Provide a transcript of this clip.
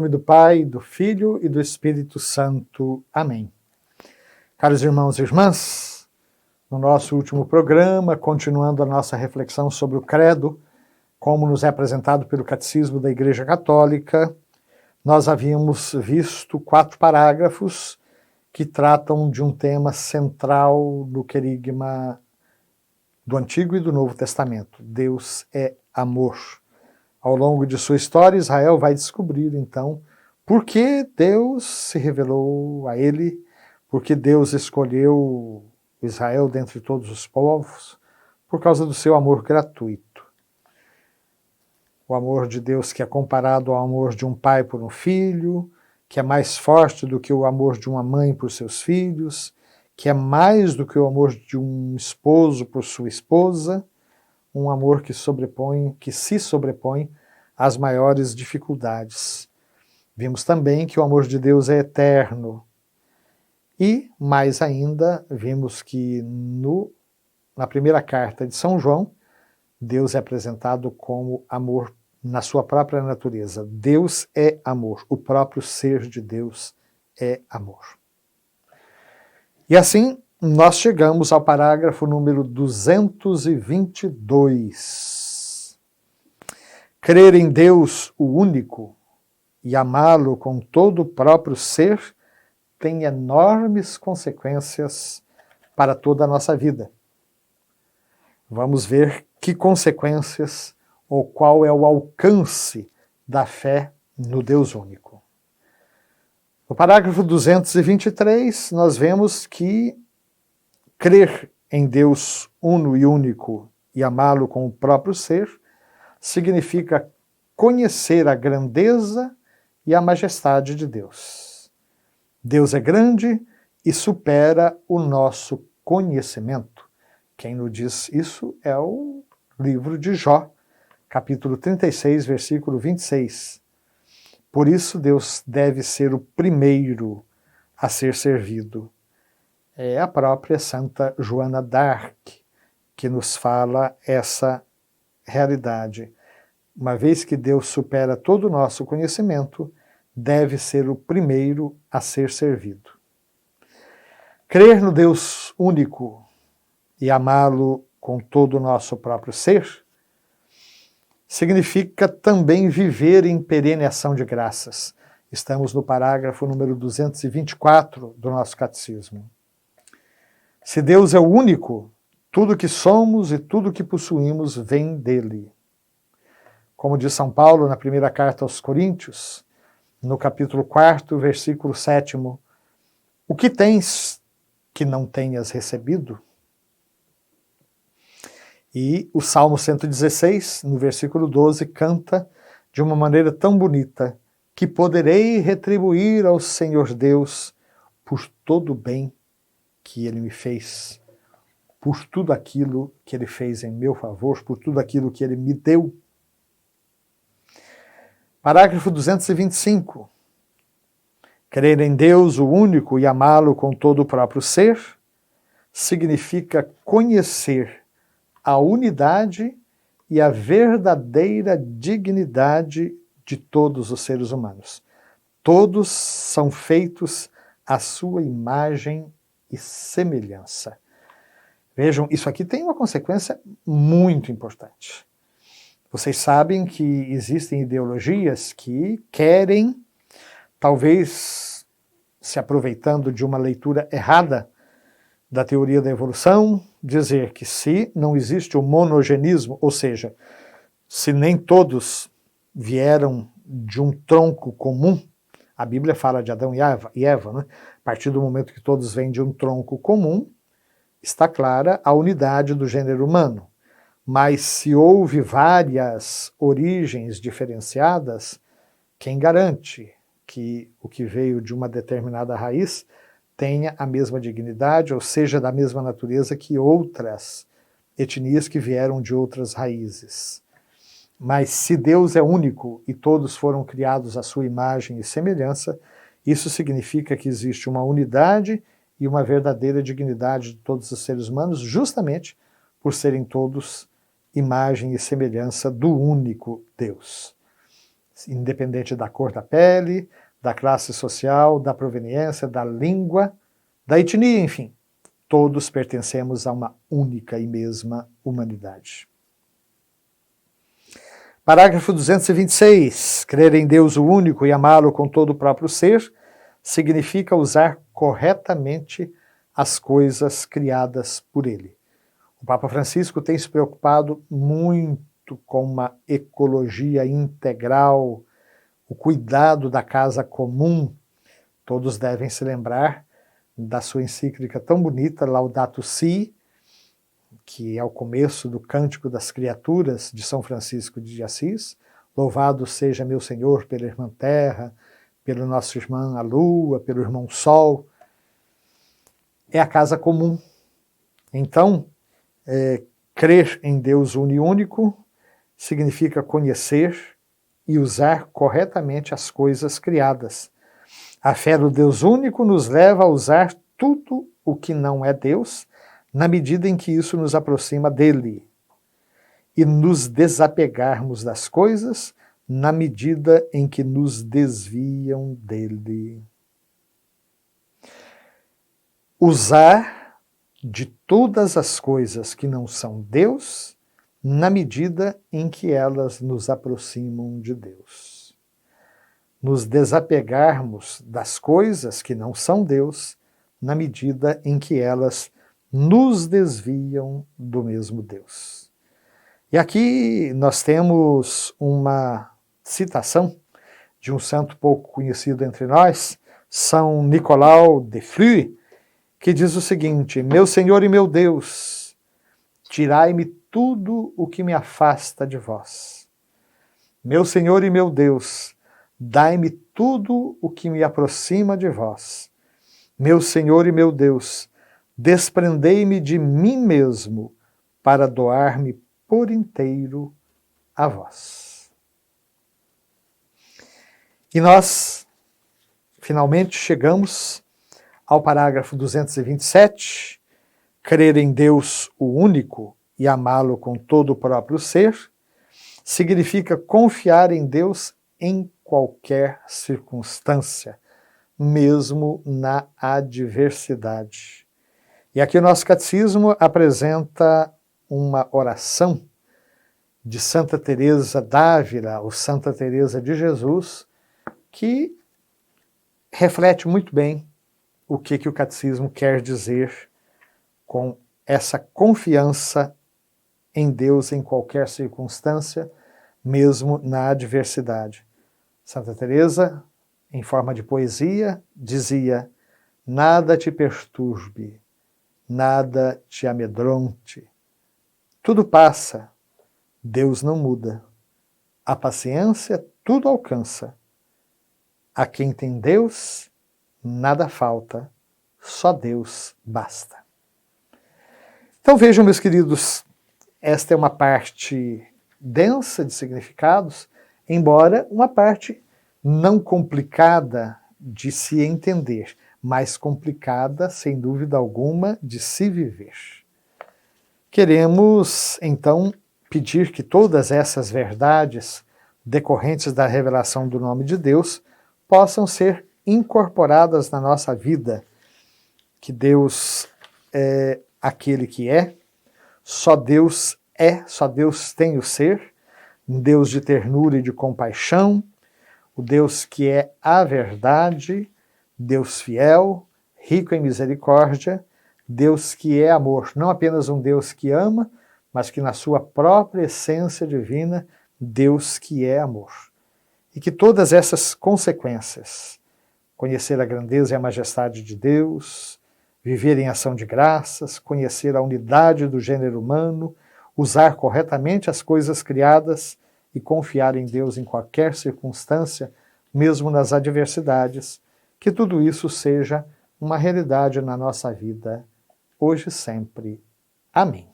nome do Pai, do Filho e do Espírito Santo. Amém. Caros irmãos e irmãs, no nosso último programa, continuando a nossa reflexão sobre o credo, como nos é apresentado pelo Catecismo da Igreja Católica, nós havíamos visto 4 parágrafos que tratam de um tema central no querigma do Antigo e do Novo Testamento. Deus é amor. Ao longo de sua história, Israel vai descobrir, então, por que Deus se revelou a ele, por que Deus escolheu Israel dentre todos os povos, por causa do seu amor gratuito. O amor de Deus que é comparado ao amor de um pai por um filho, que é mais forte do que o amor de uma mãe por seus filhos, que é mais do que o amor de um esposo por sua esposa, um amor que se sobrepõe às maiores dificuldades. Vimos também que o amor de Deus é eterno. E, mais ainda, vimos que na primeira carta de São João, Deus é apresentado como amor na sua própria natureza. Deus é amor, o próprio ser de Deus é amor. E assim, nós chegamos ao parágrafo número 222. Crer em Deus, o único, e amá-lo com todo o próprio ser, tem enormes consequências para toda a nossa vida. Vamos ver que consequências ou qual é o alcance da fé no Deus único. No parágrafo 223, nós vemos que crer em Deus uno e único e amá-lo com o próprio ser significa conhecer a grandeza e a majestade de Deus. Deus é grande e supera o nosso conhecimento. Quem nos diz isso é o livro de Jó, capítulo 36, versículo 26. Por isso Deus deve ser o primeiro a ser servido. É a própria Santa Joana d'Arc que nos fala essa realidade. Uma vez que Deus supera todo o nosso conhecimento, deve ser o primeiro a ser servido. Crer no Deus único e amá-lo com todo o nosso próprio ser significa também viver em perene ação de graças. Estamos no parágrafo número 224 do nosso catecismo. Se Deus é o único, tudo que somos e tudo que possuímos vem dele. Como diz São Paulo na primeira carta aos Coríntios, no capítulo 4, versículo 7, o que tens que não tenhas recebido? E o Salmo 116, no versículo 12, canta de uma maneira tão bonita que poderei retribuir ao Senhor Deus por todo o bem que Ele me fez, por tudo aquilo que Ele fez em meu favor, por tudo aquilo que Ele me deu. Parágrafo 225. Crer em Deus, o único, e amá-lo com todo o próprio ser, significa conhecer a unidade e a verdadeira dignidade de todos os seres humanos. Todos são feitos à sua imagem e semelhança. Vejam, isso aqui tem uma consequência muito importante. Vocês sabem que existem ideologias que querem, talvez se aproveitando de uma leitura errada da teoria da evolução, dizer que se não existe o monogenismo, ou seja, se nem todos vieram de um tronco comum, a Bíblia fala de Adão e Eva, né? A partir do momento que todos vêm de um tronco comum, está clara a unidade do gênero humano. Mas se houve várias origens diferenciadas, quem garante que o que veio de uma determinada raiz tenha a mesma dignidade, ou seja, da mesma natureza que outras etnias que vieram de outras raízes? Mas se Deus é único e todos foram criados à sua imagem e semelhança, isso significa que existe uma unidade e uma verdadeira dignidade de todos os seres humanos, justamente por serem todos imagem e semelhança do único Deus. independente da cor da pele, da classe social, da proveniência, da língua, da etnia, enfim. Todos pertencemos a uma única e mesma humanidade. Parágrafo 226. Crer em Deus o único e amá-lo com todo o próprio ser significa usar corretamente as coisas criadas por ele. O Papa Francisco tem se preocupado muito com uma ecologia integral, o cuidado da casa comum. Todos devem se lembrar da sua encíclica tão bonita, Laudato Si, que é o começo do Cântico das Criaturas de São Francisco de Assis. Louvado seja meu Senhor pela irmã Terra, pela nossa irmã a Lua, pelo irmão Sol. É a casa comum. Então, crer em Deus único significa conhecer e usar corretamente as coisas criadas. A fé no Deus único nos leva a usar tudo o que não é Deus, na medida em que isso nos aproxima dele, e nos desapegarmos das coisas na medida em que nos desviam dele. Usar de todas as coisas que não são Deus, na medida em que elas nos aproximam de Deus. Nos desapegarmos das coisas que não são Deus, na medida em que elas nos desviam do mesmo Deus. E aqui nós temos uma citação de um santo pouco conhecido entre nós, São Nicolau de Flux, que diz o seguinte: meu Senhor e meu Deus, tirai-me tudo o que me afasta de vós. Meu Senhor e meu Deus, dai-me tudo o que me aproxima de vós. Meu Senhor e meu Deus, desprendei-me de mim mesmo para doar-me por inteiro a vós. E nós, finalmente, chegamos ao parágrafo 227, crer em Deus o único e amá-lo com todo o próprio ser, significa confiar em Deus em qualquer circunstância, mesmo na adversidade. E aqui o nosso catecismo apresenta uma oração de Santa Teresa d'Ávila, ou Santa Teresa de Jesus, que reflete muito bem o que o catecismo quer dizer com essa confiança em Deus em qualquer circunstância, mesmo na adversidade. Santa Teresa, em forma de poesia, dizia: nada te perturbe, nada te amedronte. Tudo passa, Deus não muda. A paciência tudo alcança. A quem tem Deus, nada falta, só Deus basta. Então vejam, meus queridos, esta é uma parte densa de significados, embora uma parte não complicada de se entender, mas complicada, sem dúvida alguma, de se viver. Queremos, então, pedir que todas essas verdades decorrentes da revelação do nome de Deus possam ser incorporadas na nossa vida, que Deus é aquele que é, só Deus tem o ser, um Deus de ternura e de compaixão, o Deus que é a verdade, Deus fiel, rico em misericórdia, Deus que é amor, não apenas um Deus que ama, mas que na sua própria essência divina, Deus que é amor. E que todas essas consequências, conhecer a grandeza e a majestade de Deus, viver em ação de graças, conhecer a unidade do gênero humano, usar corretamente as coisas criadas e confiar em Deus em qualquer circunstância, mesmo nas adversidades, que tudo isso seja uma realidade na nossa vida, hoje e sempre. Amém.